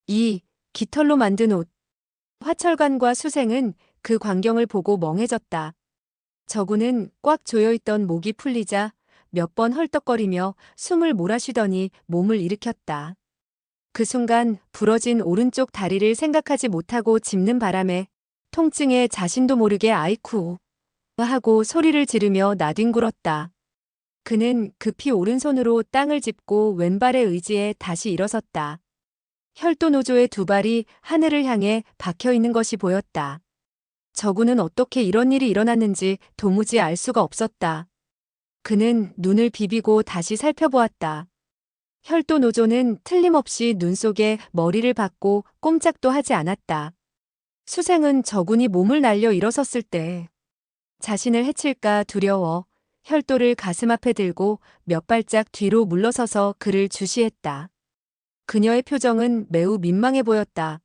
2. 깃털로 만든 옷. 화철관과 수생은 그 광경을 보고 멍해졌다. 저구는 꽉 조여있던 목이 풀리자 몇 번 헐떡거리며 숨을 몰아쉬더니 몸을 일으켰다. 그 순간 부러진 오른쪽 다리를 생각하지 못하고 짚는 바람에 통증에 자신도 모르게 아이쿠 하고 소리를 지르며 나뒹굴었다. 그는 급히 오른손으로 땅을 짚고 왼발에 의지해 다시 일어섰다. 혈도노조의 두 발이 하늘을 향해 박혀 있는 것이 보였다. 저구는 어떻게 이런 일이 일어났는지 도무지 알 수가 없었다. 그는 눈을 비비고 다시 살펴보았다. 혈도노조는 틀림없이 눈 속에 머리를 박고 꼼짝도 하지 않았다. 수생은 저군이 몸을 날려 일어섰을 때 자신을 해칠까 두려워 혈도를 가슴 앞에 들고 몇 발짝 뒤로 물러서서 그를 주시했다. 그녀의 표정은 매우 민망해 보였다.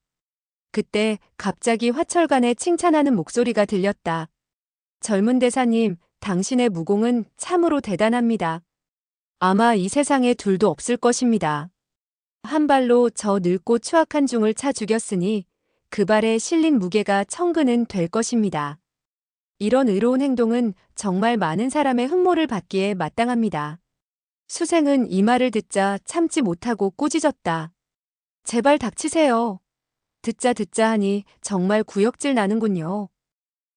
그때 갑자기 화철관의 칭찬하는 목소리가 들렸다. 젊은 대사님, 당신의 무공은 참으로 대단합니다. 아마 이 세상에 둘도 없을 것입니다. 한 발로 저 늙고 추악한 중을 차 죽였으니 그 발에 실린 무게가 천근은 될 것입니다. 이런 의로운 행동은 정말 많은 사람의 흠모를 받기에 마땅합니다. 수생은 이 말을 듣자 참지 못하고 꾸짖었다. 제발 닥치세요. 듣자 하니 정말 구역질 나는군요.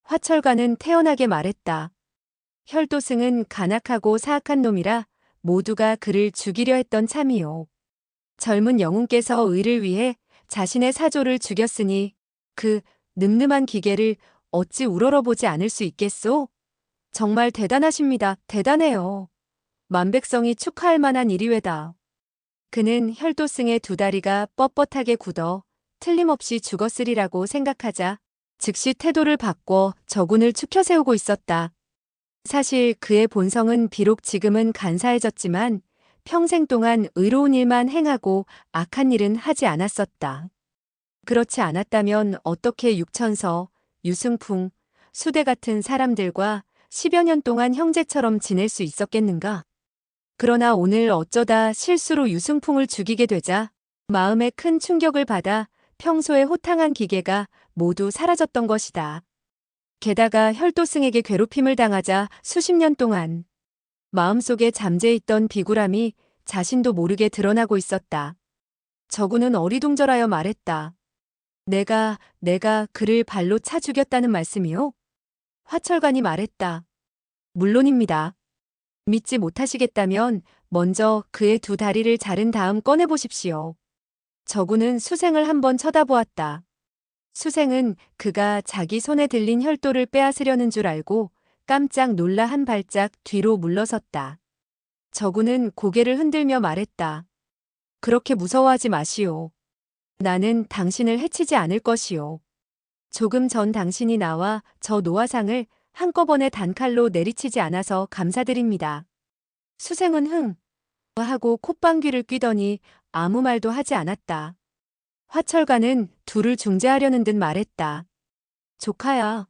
화철관은 태연하게 말했다. 혈도승은 간악하고 사악한 놈이라 모두가 그를 죽이려 했던 참이요. 젊은 영웅께서 의를 위해 자신의 사조를 죽였으니 그 늠름한 기계를 어찌 우러러보지 않을 수 있겠소? 정말 대단하십니다. 대단해요. 만백성이 축하할 만한 일이외다. 그는 혈도승의 두 다리가 뻣뻣하게 굳어 틀림없이 죽었으리라고 생각하자 즉시 태도를 바꿔 저군을 추켜 세우고 있었다. 사실 그의 본성은 비록 지금은 간사해졌지만 평생 동안 의로운 일만 행하고 악한 일은 하지 않았었다. 그렇지 않았다면 어떻게 육천서, 유승풍, 수대 같은 사람들과 10여 년 동안 형제처럼 지낼 수 있었겠는가? 그러나 오늘 어쩌다 실수로 유승풍을 죽이게 되자 마음에 큰 충격을 받아 평소에 호탕한 기계가 모두 사라졌던 것이다. 게다가 혈도승에게 괴롭힘을 당하자 수십 년 동안 마음속에 잠재있던 비굴함이 자신도 모르게 드러나고 있었다. 저구는 어리둥절하여 말했다. 내가 그를 발로 차 죽였다는 말씀이요? 화철관이 말했다. 물론입니다. 믿지 못하시겠다면 먼저 그의 두 다리를 자른 다음 꺼내보십시오. 저구는 수생을 한번 쳐다보았다. 수생은 그가 자기 손에 들린 혈도를 빼앗으려는 줄 알고 깜짝 놀라 한 발짝 뒤로 물러섰다. 저구는 고개를 흔들며 말했다. 그렇게 무서워하지 마시오. 나는 당신을 해치지 않을 것이오. 조금 전 당신이 나와 저 노화상을 한꺼번에 단칼로 내리치지 않아서 감사드립니다. 수생은 흥 하고 콧방귀를 뀌더니 아무 말도 하지 않았다. 화철관은 둘을 중재하려는 듯 말했다. 조카야,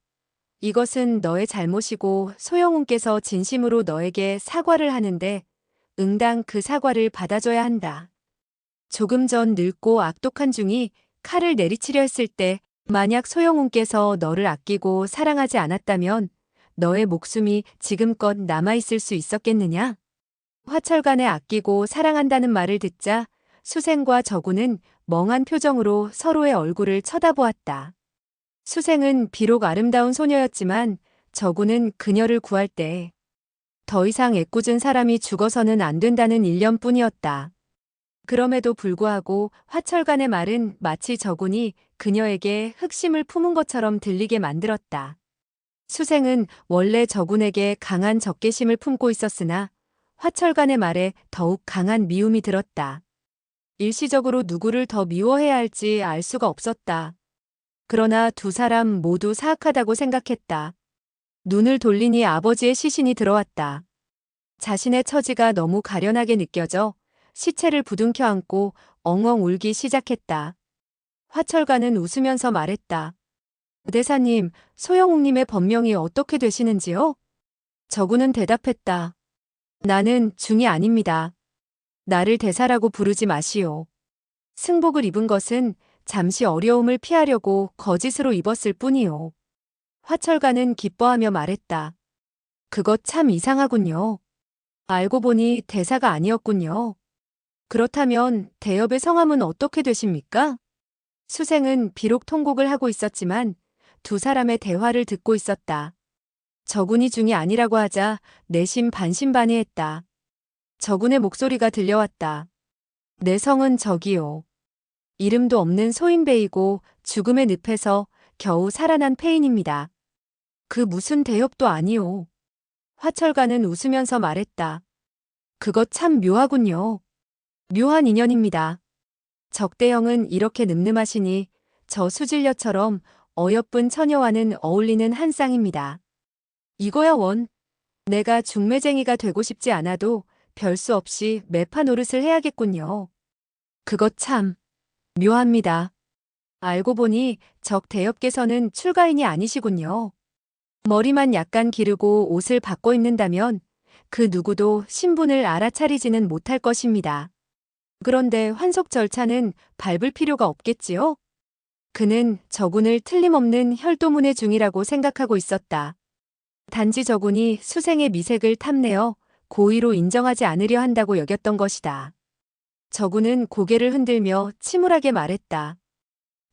이것은 너의 잘못이고 소영훈께서 진심으로 너에게 사과를 하는데 응당 그 사과를 받아줘야 한다. 조금 전 늙고 악독한 중이 칼을 내리치려 했을 때 만약 소영훈께서 너를 아끼고 사랑하지 않았다면 너의 목숨이 지금껏 남아있을 수 있었겠느냐? 화철관의 아끼고 사랑한다는 말을 듣자 수생과 저구는 멍한 표정으로 서로의 얼굴을 쳐다보았다. 수생은 비록 아름다운 소녀였지만 저구는 그녀를 구할 때 더 이상 애꿎은 사람이 죽어서는 안 된다는 일념뿐이었다. 그럼에도 불구하고 화철관의 말은 마치 저군이 그녀에게 흑심을 품은 것처럼 들리게 만들었다. 수생은 원래 저군에게 강한 적개심을 품고 있었으나 화철관의 말에 더욱 강한 미움이 들었다. 일시적으로 누구를 더 미워해야 할지 알 수가 없었다. 그러나 두 사람 모두 사악하다고 생각했다. 눈을 돌리니 아버지의 시신이 들어왔다. 자신의 처지가 너무 가련하게 느껴져 시체를 부둥켜 안고 엉엉 울기 시작했다. 화철관은 웃으면서 말했다. 대사님, 소영욱님의 법명이 어떻게 되시는지요? 저구는 대답했다. 나는 중이 아닙니다. 나를 대사라고 부르지 마시오. 승복을 입은 것은 잠시 어려움을 피하려고 거짓으로 입었을 뿐이요. 화철가는 기뻐하며 말했다. 그것 참 이상하군요. 알고 보니 대사가 아니었군요. 그렇다면 대엽의 성함은 어떻게 되십니까? 수생은 비록 통곡을 하고 있었지만 두 사람의 대화를 듣고 있었다. 저군이 중이 아니라고 하자 내심 반신반의했다. 저군의 목소리가 들려왔다. 내 성은 적이요. 이름도 없는 소인배이고 죽음의 늪에서 겨우 살아난 폐인입니다. 그 무슨 대엽도 아니오. 화철가는 웃으면서 말했다. 그것 참 묘하군요. 묘한 인연입니다. 적대형은 이렇게 늠름하시니 저 수질녀처럼 어여쁜 처녀와는 어울리는 한 쌍입니다. 이거야 원. 내가 중매쟁이가 되고 싶지 않아도 별 수 없이 매파 노릇을 해야겠군요. 그것 참 묘합니다. 알고 보니 적 대엽께서는 출가인이 아니시군요. 머리만 약간 기르고 옷을 바꿔 입는다면 그 누구도 신분을 알아차리지는 못할 것입니다. 그런데 환속 절차는 밟을 필요가 없겠지요? 그는 저군을 틀림없는 혈도문의 중이라고 생각하고 있었다. 단지 저군이 수생의 미색을 탐내어 고의로 인정하지 않으려 한다고 여겼던 것이다. 저군은 고개를 흔들며 침울하게 말했다.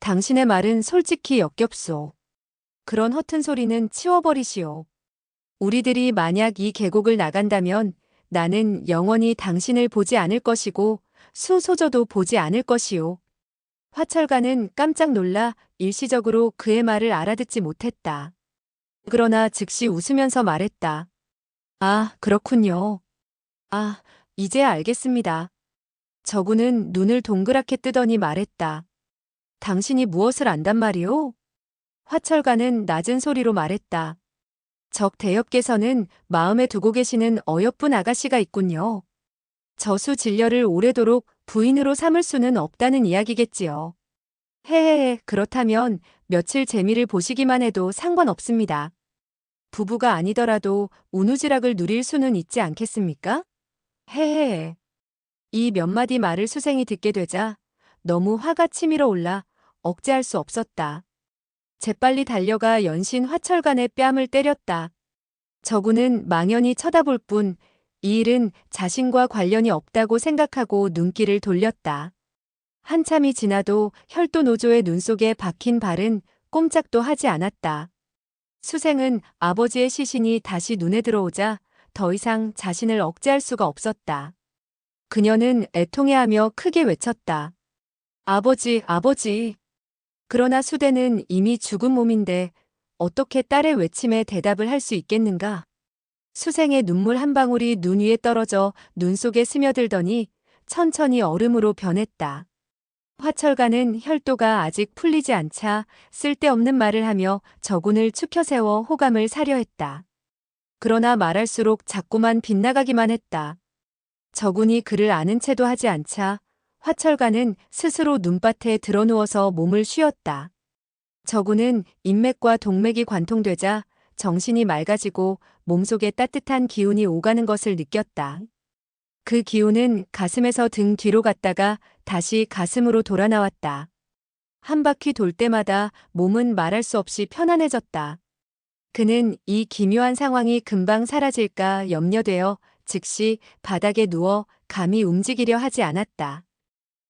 당신의 말은 솔직히 역겹소. 그런 허튼 소리는 치워버리시오. 우리들이 만약 이 계곡을 나간다면 나는 영원히 당신을 보지 않을 것이고 수소저도 보지 않을 것이오. 화철가는 깜짝 놀라 일시적으로 그의 말을 알아듣지 못했다. 그러나 즉시 웃으면서 말했다. 아, 그렇군요. 아, 이제 알겠습니다. 저군은 눈을 동그랗게 뜨더니 말했다. 당신이 무엇을 안단 말이오? 화철가는 낮은 소리로 말했다. 적 대엽께서는 마음에 두고 계시는 어여쁜 아가씨가 있군요. 저수 진려를 오래도록 부인으로 삼을 수는 없다는 이야기겠지요. 헤헤헤, 그렇다면 며칠 재미를 보시기만 해도 상관없습니다. 부부가 아니더라도 운우지락을 누릴 수는 있지 않겠습니까? 헤헤헤. 이 몇 마디 말을 수생이 듣게 되자 너무 화가 치밀어 올라 억제할 수 없었다. 재빨리 달려가 연신 화철간의 뺨을 때렸다. 저군은 망연히 쳐다볼 뿐 이 일은 자신과 관련이 없다고 생각하고 눈길을 돌렸다. 한참이 지나도 혈도 노조의 눈 속에 박힌 발은 꼼짝도 하지 않았다. 수생은 아버지의 시신이 다시 눈에 들어오자 더 이상 자신을 억제할 수가 없었다. 그녀는 애통해하며 크게 외쳤다. 아버지, 아버지. 그러나 수대는 이미 죽은 몸인데 어떻게 딸의 외침에 대답을 할 수 있겠는가? 수생의 눈물 한 방울이 눈 위에 떨어져 눈 속에 스며들더니 천천히 얼음으로 변했다. 화철가는 혈도가 아직 풀리지 않자 쓸데없는 말을 하며 저군을 추켜 세워 호감을 사려 했다. 그러나 말할수록 자꾸만 빗나가기만 했다. 저군이 그를 아는 채도 하지 않자 화철가는 스스로 눈밭에 드러누워서 몸을 쉬었다. 저군은 인맥과 동맥이 관통되자 정신이 맑아지고 몸속에 따뜻한 기운이 오가는 것을 느꼈다. 그 기운은 가슴에서 등 뒤로 갔다가 다시 가슴으로 돌아 나왔다. 한 바퀴 돌 때마다 몸은 말할 수 없이 편안해졌다. 그는 이 기묘한 상황이 금방 사라질까 염려되어 즉시 바닥에 누워 감히 움직이려 하지 않았다.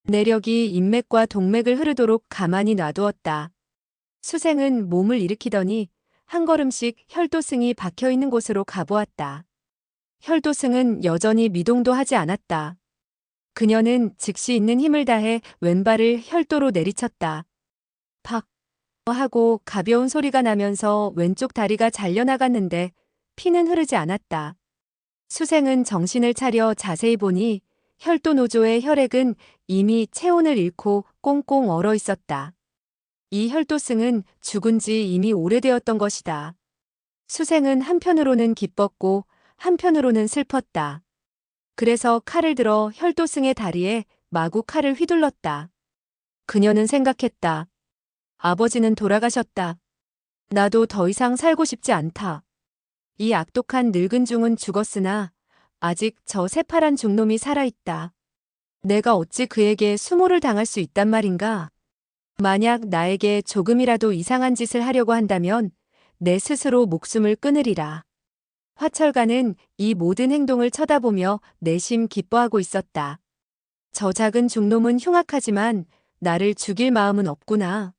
내력이 인맥과 동맥을 흐르도록 가만히 놔두었다. 수생은 몸을 일으키더니 한 걸음씩 혈도승이 박혀있는 곳으로 가보았다. 혈도승은 여전히 미동도 하지 않았다. 그녀는 즉시 있는 힘을 다해 왼발을 혈도로 내리쳤다. 팍 하고 가벼운 소리가 나면서 왼쪽 다리가 잘려나갔는데 피는 흐르지 않았다. 수생은 정신을 차려 자세히 보니 혈도 노조의 혈액은 이미 체온을 잃고 꽁꽁 얼어 있었다. 이 혈도승은 죽은 지 이미 오래되었던 것이다. 수생은 한편으로는 기뻤고 한편으로는 슬펐다. 그래서 칼을 들어 혈도승의 다리에 마구 칼을 휘둘렀다. 그녀는 생각했다. 아버지는 돌아가셨다. 나도 더 이상 살고 싶지 않다. 이 악독한 늙은 중은 죽었으나 아직 저 새파란 중놈이 살아있다. 내가 어찌 그에게 수모를 당할 수 있단 말인가? 만약 나에게 조금이라도 이상한 짓을 하려고 한다면 내 스스로 목숨을 끊으리라. 화철가는 이 모든 행동을 쳐다보며 내심 기뻐하고 있었다. 저 작은 중놈은 흉악하지만 나를 죽일 마음은 없구나.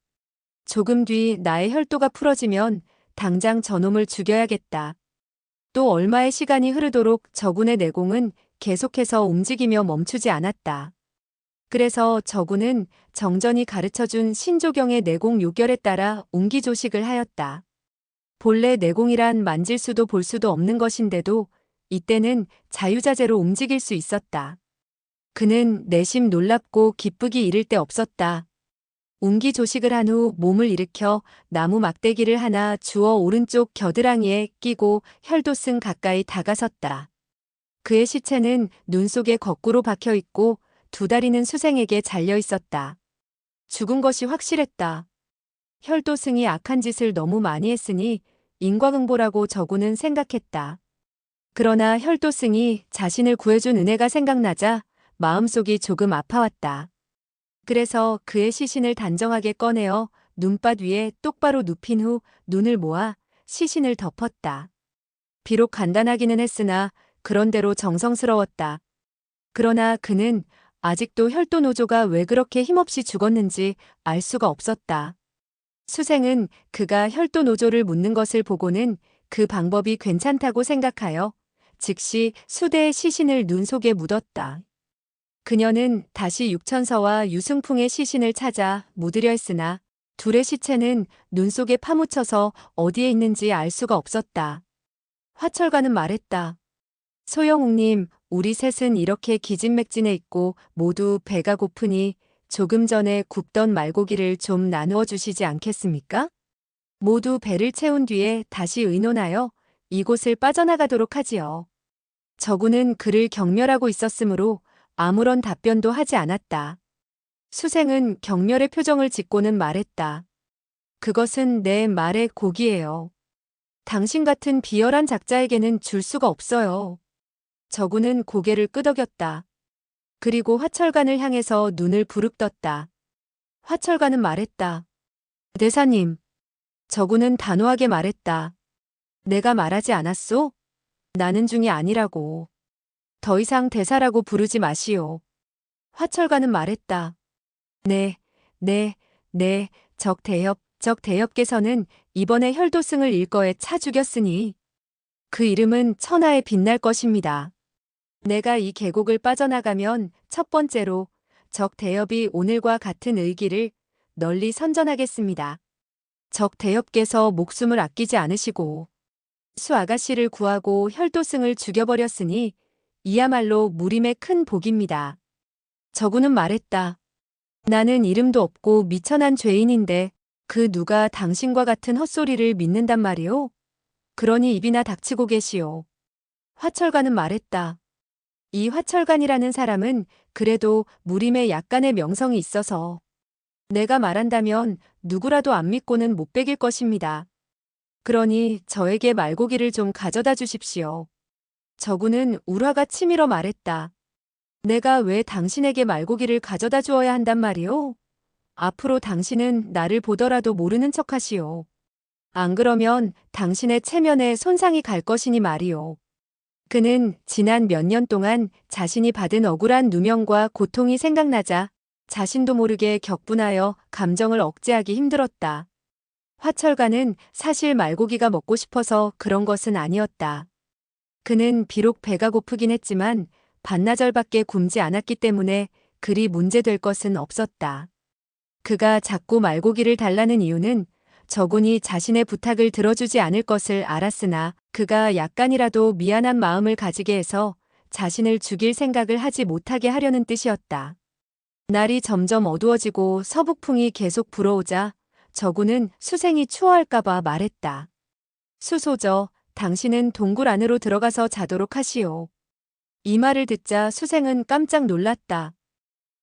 조금 뒤 나의 혈도가 풀어지면 당장 저놈을 죽여야겠다. 또 얼마의 시간이 흐르도록 저군의 내공은 계속해서 움직이며 멈추지 않았다. 그래서 저군은 정전이 가르쳐준 신조경의 내공 요결에 따라 옹기조식을 하였다. 본래 내공이란 만질 수도 볼 수도 없는 것인데도 이때는 자유자재로 움직일 수 있었다. 그는 내심 놀랍고 기쁘기 이를 데 없었다. 옹기조식을 한 후 몸을 일으켜 나무 막대기를 하나 주워 오른쪽 겨드랑이에 끼고 혈도승 가까이 다가섰다. 그의 시체는 눈 속에 거꾸로 박혀 있고 두 다리는 수생에게 잘려 있었다. 죽은 것이 확실했다. 혈도승이 악한 짓을 너무 많이 했으니 인과응보라고 저구는 생각했다. 그러나 혈도승이 자신을 구해준 은혜가 생각나자 마음속이 조금 아파왔다. 그래서 그의 시신을 단정하게 꺼내어 눈밭 위에 똑바로 눕힌 후 눈을 모아 시신을 덮었다. 비록 간단하기는 했으나 그런대로 정성스러웠다. 그러나 그는 아직도 혈도노조가 왜 그렇게 힘없이 죽었는지 알 수가 없었다. 수생은 그가 혈도노조를 묻는 것을 보고는 그 방법이 괜찮다고 생각하여 즉시 수대의 시신을 눈 속에 묻었다. 그녀는 다시 육천서와 유승풍의 시신을 찾아 묻으려 했으나 둘의 시체는 눈 속에 파묻혀서 어디에 있는지 알 수가 없었다. 화철가는 말했다. 소영욱님, 우리 셋은 이렇게 기진맥진해 있고 모두 배가 고프니 조금 전에 굽던 말고기를 좀 나누어 주시지 않겠습니까? 모두 배를 채운 뒤에 다시 의논하여 이곳을 빠져나가도록 하지요. 저구는 그를 경멸하고 있었으므로 아무런 답변도 하지 않았다. 수생은 경멸의 표정을 짓고는 말했다. 그것은 내 말의 고기예요. 당신 같은 비열한 작자에게는 줄 수가 없어요. 저구는 고개를 끄덕였다. 그리고 화철간을 향해서 눈을 부릅떴다. 화철간은 말했다. 대사님. 저구는 단호하게 말했다. 내가 말하지 않았소? 나는 중이 아니라고. 더 이상 대사라고 부르지 마시오. 화철간은 말했다. 네, 적대협께서는 이번에 혈도승을 일거에 차 죽였으니 그 이름은 천하에 빛날 것입니다. 내가 이 계곡을 빠져나가면 첫 번째로 적대협이 오늘과 같은 의기를 널리 선전하겠습니다. 적대협께서 목숨을 아끼지 않으시고 수 아가씨를 구하고 혈도승을 죽여버렸으니 이야말로 무림의 큰 복입니다. 저구는 말했다. 나는 이름도 없고 미천한 죄인인데 그 누가 당신과 같은 헛소리를 믿는단 말이오? 그러니 입이나 닥치고 계시오. 화철간은 말했다. 이 화철간이라는 사람은 그래도 무림에 약간의 명성이 있어서 내가 말한다면 누구라도 안 믿고는 못 베길 것입니다. 그러니 저에게 말고기를 좀 가져다 주십시오. 저구는 울화가 치밀어 말했다. 내가 왜 당신에게 말고기를 가져다 주어야 한단 말이오? 앞으로 당신은 나를 보더라도 모르는 척하시오. 안 그러면 당신의 체면에 손상이 갈 것이니 말이오. 그는 지난 몇 년 동안 자신이 받은 억울한 누명과 고통이 생각나자 자신도 모르게 격분하여 감정을 억제하기 힘들었다. 화철가는 사실 말고기가 먹고 싶어서 그런 것은 아니었다. 그는 비록 배가 고프긴 했지만 반나절밖에 굶지 않았기 때문에 그리 문제될 것은 없었다. 그가 자꾸 말고기를 달라는 이유는 저군이 자신의 부탁을 들어주지 않을 것을 알았으나 그가 약간이라도 미안한 마음을 가지게 해서 자신을 죽일 생각을 하지 못하게 하려는 뜻이었다. 날이 점점 어두워지고 서북풍이 계속 불어오자 저군은 수생이 추워할까봐 말했다. 수소저, 당신은 동굴 안으로 들어가서 자도록 하시오. 이 말을 듣자 수생은 깜짝 놀랐다.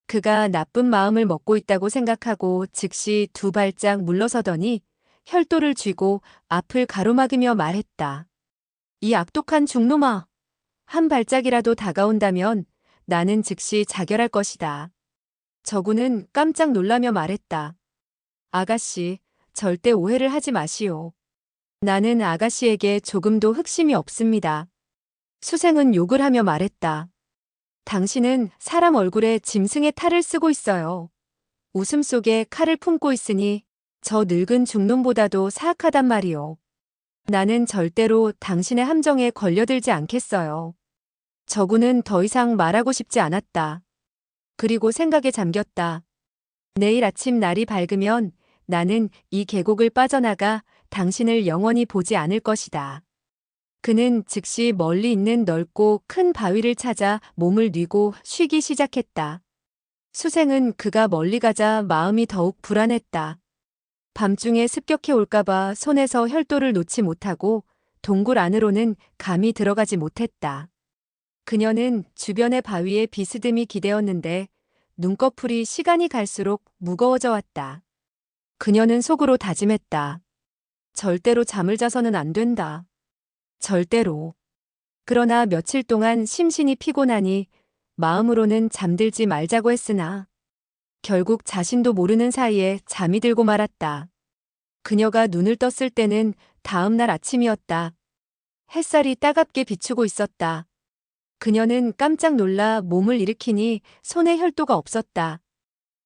그가 나쁜 마음을 먹고 있다고 생각하고 즉시 두 발짝 물러서더니 혈도를 쥐고 앞을 가로막으며 말했다. 이 악독한 중놈아! 한 발짝이라도 다가온다면 나는 즉시 자결할 것이다. 저구는 깜짝 놀라며 말했다. 아가씨, 절대 오해를 하지 마시오. 나는 아가씨에게 조금도 흑심이 없습니다. 수생은 욕을 하며 말했다. 당신은 사람 얼굴에 짐승의 탈을 쓰고 있어요. 웃음 속에 칼을 품고 있으니 저 늙은 중놈보다도 사악하단 말이오. 나는 절대로 당신의 함정에 걸려들지 않겠어요. 저구는 더 이상 말하고 싶지 않았다. 그리고 생각에 잠겼다. 내일 아침 날이 밝으면 나는 이 계곡을 빠져나가 당신을 영원히 보지 않을 것이다. 그는 즉시 멀리 있는 넓고 큰 바위를 찾아 몸을 뉘고 쉬기 시작했다. 수생은 그가 멀리 가자 마음이 더욱 불안했다. 밤중에 습격해 올까봐 손에서 혈도를 놓지 못하고 동굴 안으로는 감히 들어가지 못했다. 그녀는 주변의 바위에 비스듬히 기대었는데 눈꺼풀이 시간이 갈수록 무거워져 왔다. 그녀는 속으로 다짐했다. 절대로 잠을 자서는 안 된다. 절대로. 그러나 며칠 동안 심신이 피곤하니 마음으로는 잠들지 말자고 했으나 결국 자신도 모르는 사이에 잠이 들고 말았다. 그녀가 눈을 떴을 때는 다음 날 아침이었다. 햇살이 따갑게 비추고 있었다. 그녀는 깜짝 놀라 몸을 일으키니 손에 혈도가 없었다.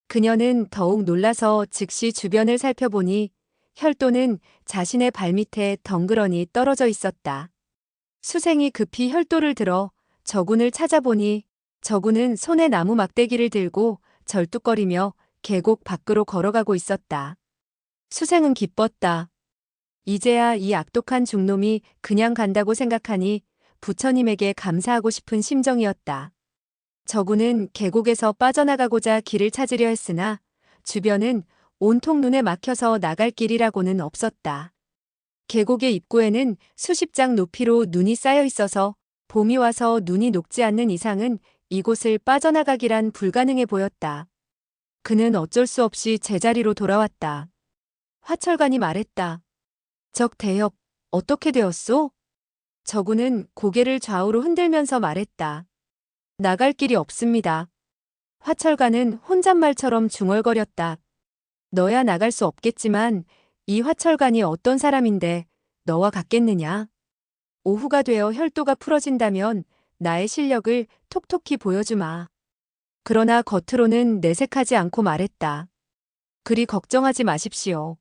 그녀는 더욱 놀라서 즉시 주변을 살펴보니 혈도는 자신의 발밑에 덩그러니 떨어져 있었다. 수생이 급히 혈도를 들어 저군을 찾아보니 저군은 손에 나무 막대기를 들고 절뚝거리며 계곡 밖으로 걸어가고 있었다. 수생은 기뻤다. 이제야 이 악독한 중놈이 그냥 간다고 생각하니 부처님에게 감사하고 싶은 심정이었다. 저군은 계곡에서 빠져나가고자 길을 찾으려 했으나 주변은 온통 눈에 막혀서 나갈 길이라고는 없었다. 계곡의 입구에는 수십 장 높이로 눈이 쌓여 있어서 봄이 와서 눈이 녹지 않는 이상은 이곳을 빠져나가기란 불가능해 보였다. 그는 어쩔 수 없이 제자리로 돌아왔다. 화철관이 말했다. 적 대협, 어떻게 되었소? 저구는 고개를 좌우로 흔들면서 말했다. 나갈 길이 없습니다. 화철관은 혼잣말처럼 중얼거렸다. 너야 나갈 수 없겠지만 이 화철관이 어떤 사람인데 너와 같겠느냐? 오후가 되어 혈도가 풀어진다면 나의 실력을 톡톡히 보여주마. 그러나 겉으로는 내색하지 않고 말했다. 그리 걱정하지 마십시오.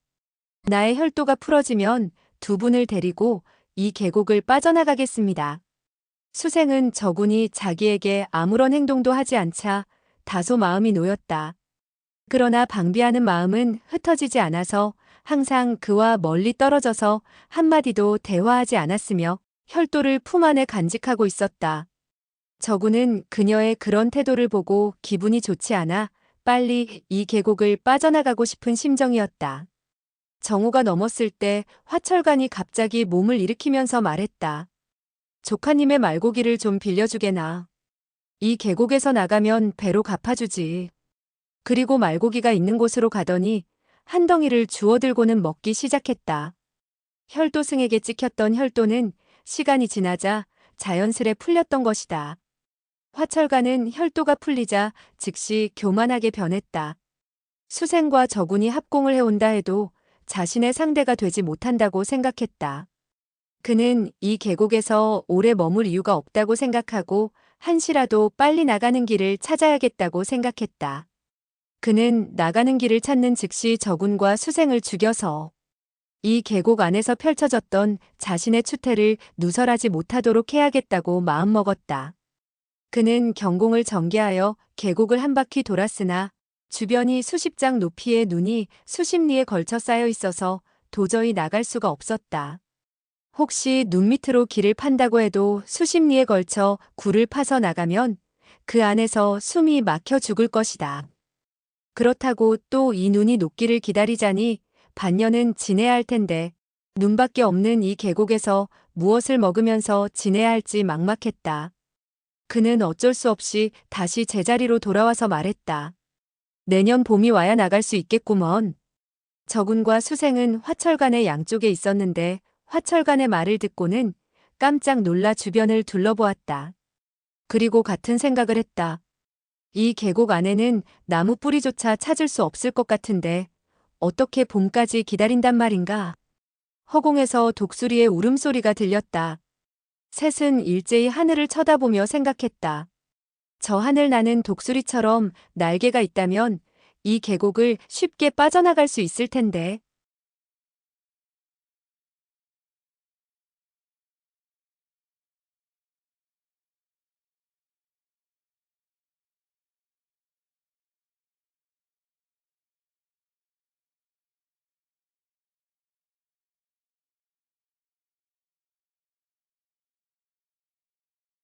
나의 혈도가 풀어지면 두 분을 데리고 이 계곡을 빠져나가겠습니다. 수생은 저군이 자기에게 아무런 행동도 하지 않자 다소 마음이 놓였다. 그러나 방비하는 마음은 흩어지지 않아서 항상 그와 멀리 떨어져서 한마디도 대화하지 않았으며 혈도를 품 안에 간직하고 있었다. 저군은 그녀의 그런 태도를 보고 기분이 좋지 않아 빨리 이 계곡을 빠져나가고 싶은 심정이었다. 정오가 넘었을 때 화철관이 갑자기 몸을 일으키면서 말했다. 조카님의 말고기를 좀 빌려주게나. 이 계곡에서 나가면 배로 갚아주지. 그리고 말고기가 있는 곳으로 가더니 한 덩이를 주워들고는 먹기 시작했다. 혈도승에게 찍혔던 혈도는 시간이 지나자 자연스레 풀렸던 것이다. 화철관은 혈도가 풀리자 즉시 교만하게 변했다. 수생과 저군이 합공을 해온다 해도 자신의 상대가 되지 못한다고 생각했다. 그는 이 계곡에서 오래 머물 이유가 없다고 생각하고 한시라도 빨리 나가는 길을 찾아야겠다고 생각했다. 그는 나가는 길을 찾는 즉시 저군과 수생을 죽여서 이 계곡 안에서 펼쳐졌던 자신의 추태를 누설하지 못하도록 해야겠다고 마음먹었다. 그는 경공을 전개하여 계곡을 한 바퀴 돌았으나 주변이 수십 장 높이의 눈이 수십 리에 걸쳐 쌓여 있어서 도저히 나갈 수가 없었다. 혹시 눈 밑으로 길을 판다고 해도 수십 리에 걸쳐 굴을 파서 나가면 그 안에서 숨이 막혀 죽을 것이다. 그렇다고 또 이 눈이 녹기를 기다리자니 반년은 지내야 할 텐데 눈밖에 없는 이 계곡에서 무엇을 먹으면서 지내야 할지 막막했다. 그는 어쩔 수 없이 다시 제자리로 돌아와서 말했다. 내년 봄이 와야 나갈 수 있겠구먼. 저군과 수생은 화철관의 양쪽에 있었는데 화철관의 말을 듣고는 깜짝 놀라 주변을 둘러보았다. 그리고 같은 생각을 했다. 이 계곡 안에는 나무 뿌리조차 찾을 수 없을 것 같은데 어떻게 봄까지 기다린단 말인가? 허공에서 독수리의 울음소리가 들렸다. 셋은 일제히 하늘을 쳐다보며 생각했다. 저 하늘 나는 독수리처럼 날개가 있다면 이 계곡을 쉽게 빠져나갈 수 있을 텐데.